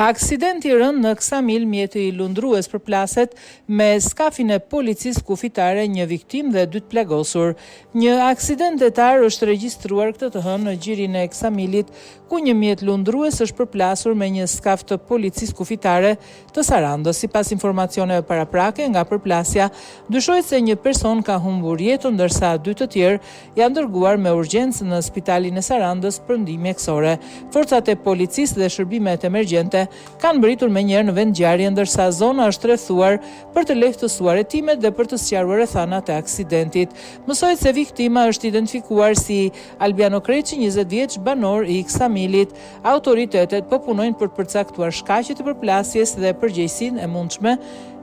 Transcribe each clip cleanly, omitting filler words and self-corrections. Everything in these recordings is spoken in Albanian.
Aksidenti rënd në Ksamil, mjeti i lundrues përplaset me skafin e policisë kufitare, një viktim dhe 2 plagosur. Një aksident detar është regjistruar këtë të hënë në gjirin e Ksamilit, ku një mjet lundrues është përplasur me një skaf të policisë kufitare të Sarandës. Sipas informacioneve paraprake nga përplasja, dyshohet se një person ka humbur jetën, ndërsa 2 të tjerë janë dërguar me urgjencë në spitalin e Sarandës për ndihmë mjekësore. Forcat e policisë dhe shërbimet emergjente kanë mbërritur menjëherë në vend ngjarje, ndërsa zona është rrethuar për të lehtësuar hetimet dhe për të sqaruar rrethanat e aksidentit. Mësohet se viktima është identifikuar si Albiano Kreçi, 20 vjeç, banor i Ksamilit. Autoritetet po punojnë për të përcaktuar shkaqet e përplasjes dhe përgjegjësinë e mundshme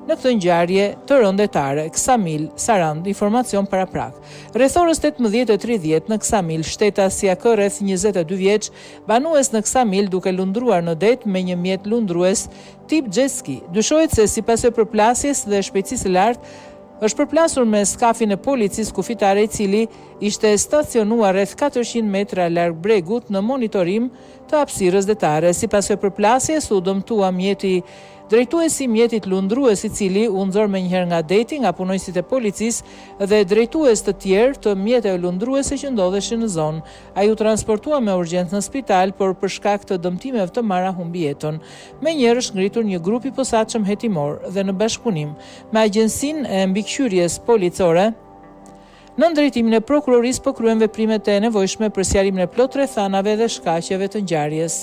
në këtë ngjarje të rëndetare. Ksamil, Sarand, informacion paraprak. Rreth orës 18:30 në Ksamil, shtetasi AK rreth 22 vjeç, banues në Ksamil duke lundruar në det me një mjet lundrues tip jet ski. Dyshohet se sipas së përplasjes dhe shpejtësisë së lartë është përplasur me skafin e policisë kufitare, i cili ishte stacionuar rreth 400 metra larg bregut në monitorim të hapësirës detare. Sipas së përplasjes u dëmtua drejtuesi i mjetit lundrues, i cili u nxor menjëherë nga deti nga punojësit e policisë dhe drejtues të tjerë të mjeteve lundruese që ndodheshin në zonë. Ai u transportua me urgjencë në spital, por për shkak të dëmtimeve të marra humbi jetën. Menjëherë është ngritur një grup i posaçëm hetimor dhe në bashkëpunim me Agjencinë e Mbikëqyrjes Policore, në drejtimin e prokurorisë po kryen veprimet e nevojshme për sqarimin e plot rrethanave dhe shkaqeve të ngjarjes.